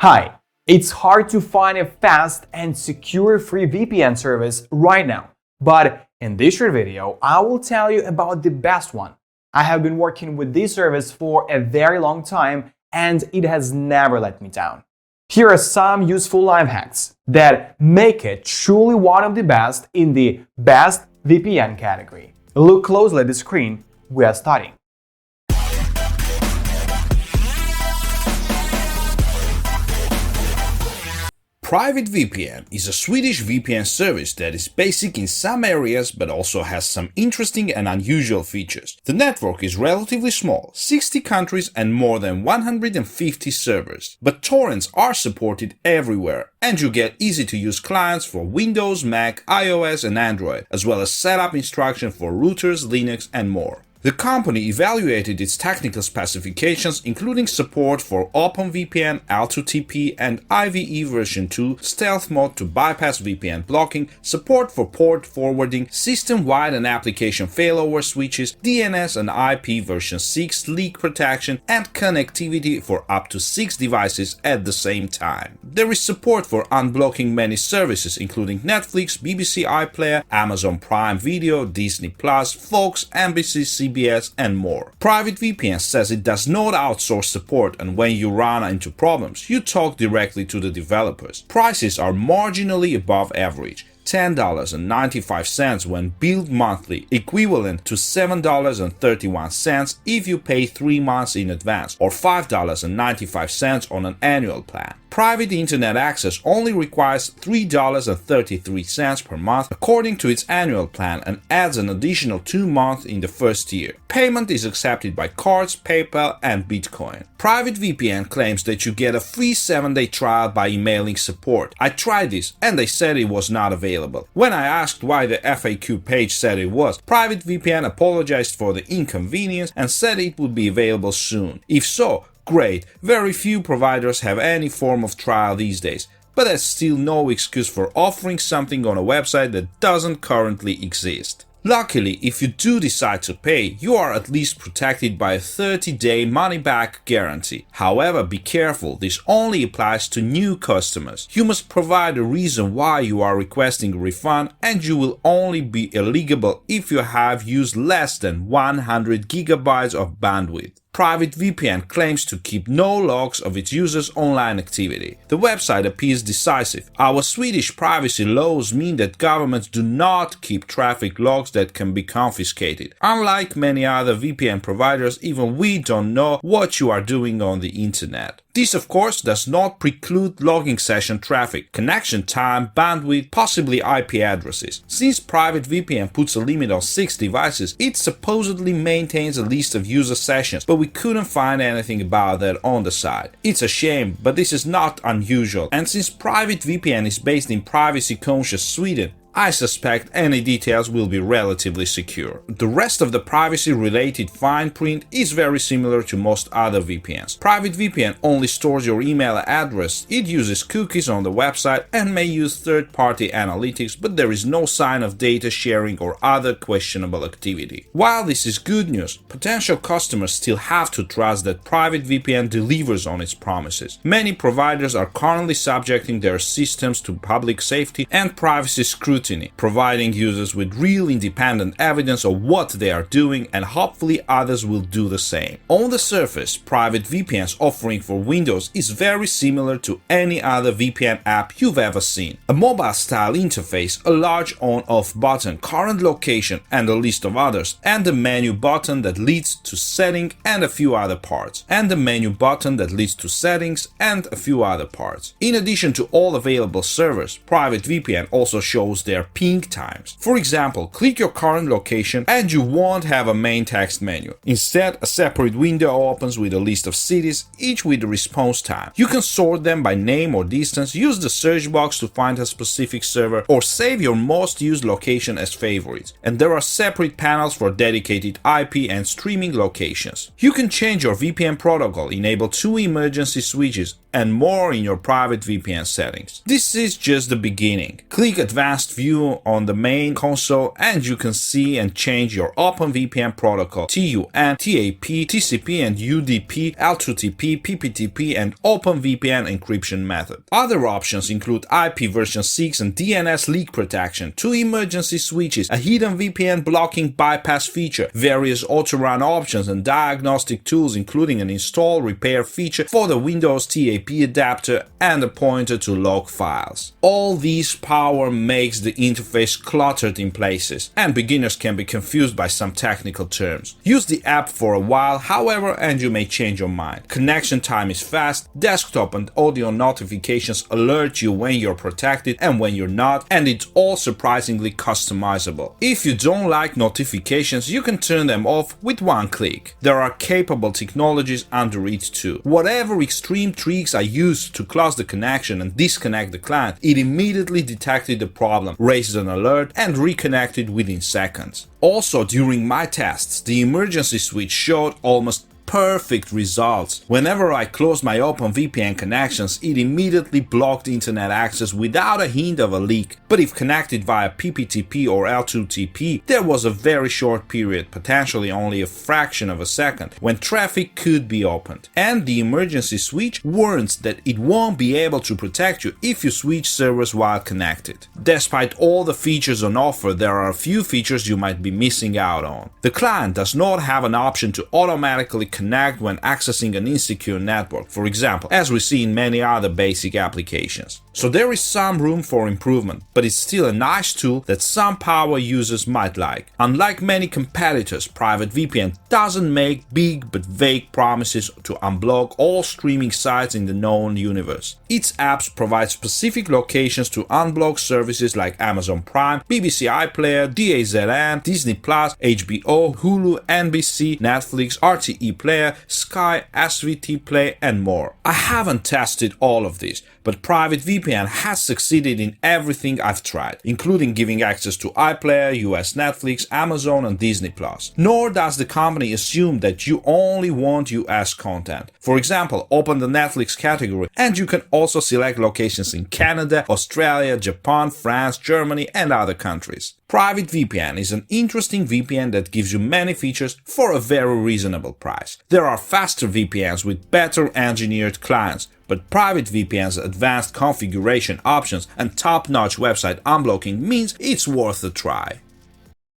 Hi, it's hard to find a fast and secure free VPN service right now, but in this short video, I will tell you about the best one. I have been working with this service for a very long time and it has never let me down. Here are some useful life hacks that make it truly one of the best in the best VPN category. Look closely at the screen we are starting. PrivateVPN is a Swedish VPN service that is basic in some areas but also has some interesting and unusual features. The network is relatively small, 60 countries and more than 150 servers. But torrents are supported everywhere and you get easy-to-use clients for Windows, Mac, iOS and Android, as well as setup instructions for routers, Linux and more. The company evaluated its technical specifications, including support for OpenVPN, L2TP and IVE version 2, stealth mode to bypass VPN blocking, support for port forwarding, system-wide and application failover switches, DNS and IP version 6 leak protection, and connectivity for up to 6 devices at the same time. There is support for unblocking many services, including Netflix, BBC iPlayer, Amazon Prime Video, Disney+, Fox, NBC, CBS, and more. PrivateVPN says it does not outsource support, and when you run into problems, you talk directly to the developers. Prices are marginally above average. $10.95 when billed monthly, equivalent to $7.31 if you pay 3 months in advance, or $5.95 on an annual plan. Private internet access only requires $3.33 per month according to its annual plan and adds an additional 2 months in the first year. Payment is accepted by cards, PayPal and Bitcoin. PrivateVPN claims that you get a free 7-day trial by emailing support. I tried this and they said it was not available. When I asked why the FAQ page said it was, PrivateVPN apologized for the inconvenience and said it would be available soon. If so, great, very few providers have any form of trial these days, but that's still no excuse for offering something on a website that doesn't currently exist. Luckily, if you do decide to pay, you are at least protected by a 30-day money-back guarantee. However, be careful, this only applies to new customers. You must provide a reason why you are requesting a refund, and you will only be eligible if you have used less than 100 gigabytes of bandwidth. PrivateVPN claims to keep no logs of its users' online activity. The website appears decisive. Our Swedish privacy laws mean that governments do not keep traffic logs that can be confiscated. Unlike many other VPN providers, even we don't know what you are doing on the internet. This, of course, does not preclude logging session traffic, connection time, bandwidth, possibly IP addresses. Since PrivateVPN puts a limit on 6 devices, it supposedly maintains a list of user sessions, but we couldn't find anything about that on the site. It's a shame, but this is not unusual, and since PrivateVPN is based in privacy-conscious Sweden, I suspect any details will be relatively secure. The rest of the privacy-related fine print is very similar to most other VPNs. PrivateVPN only stores your email address, it uses cookies on the website and may use third-party analytics, but there is no sign of data sharing or other questionable activity. While this is good news, potential customers still have to trust that PrivateVPN delivers on its promises. Many providers are currently subjecting their systems to public safety and privacy scrutiny, providing users with real independent evidence of what they are doing, and hopefully others will do the same. On the surface, PrivateVPN's offering for Windows is very similar to any other VPN app you've ever seen. A mobile-style interface, a large on-off button, current location and a list of others, and a menu button that leads to setting and a few other parts, In addition to all available servers, PrivateVPN also shows their ping times. For example, click your current location and you won't have a main text menu. Instead, a separate window opens with a list of cities, each with a response time. You can sort them by name or distance, use the search box to find a specific server, or save your most used location as favorites. And there are separate panels for dedicated IP and streaming locations. You can change your VPN protocol, enable 2 emergency switches, and more in your private VPN settings. This is just the beginning. Click Advanced View on the main console and you can see and change your OpenVPN protocol, TUN, TAP, TCP and UDP, L2TP, PPTP and OpenVPN encryption method. Other options include IP version 6 and DNS leak protection, 2 emergency switches, a hidden VPN blocking bypass feature, various auto-run options and diagnostic tools including an install repair feature for the Windows TAP adapter and a pointer to log files. All this power makes the interface cluttered in places, and beginners can be confused by some technical terms. Use the app for a while, however, and you may change your mind. Connection time is fast, desktop and audio notifications alert you when you're protected and when you're not, and it's all surprisingly customizable. If you don't like notifications, you can turn them off with one click. There are capable technologies under it too. Whatever extreme tricks I used to close the connection and disconnect the client, it immediately detected the problem, raised an alert, and reconnected within seconds. Also, during my tests, the emergency switch showed almost perfect results. Whenever I closed my OpenVPN connections, it immediately blocked internet access without a hint of a leak. But if connected via PPTP or L2TP, there was a very short period, potentially only a fraction of a second, when traffic could be opened. And the emergency switch warns that it won't be able to protect you if you switch servers while connected. Despite all the features on offer, there are a few features you might be missing out on. The client does not have an option to automatically connect when accessing an insecure network, for example, as we see in many other basic applications. So there is some room for improvement, but it's still a nice tool that some power users might like. Unlike many competitors, PrivateVPN doesn't make big but vague promises to unblock all streaming sites in the known universe. Its apps provide specific locations to unblock services like Amazon Prime, BBC iPlayer, DAZN, Disney+, HBO, Hulu, NBC, Netflix, RTE Player, Sky, SVT Play, and more. I haven't tested all of these, but PrivateVPN has succeeded in everything I've tried, including giving access to iPlayer, US Netflix, Amazon, and Disney+. Nor does the company assume that you only want US content. For example, open the Netflix category and you can also select locations in Canada, Australia, Japan, France, Germany, and other countries. PrivateVPN is an interesting VPN that gives you many features for a very reasonable price. There are faster VPNs with better engineered clients, but PrivateVPN's advanced configuration options and top-notch website unblocking means it's worth a try.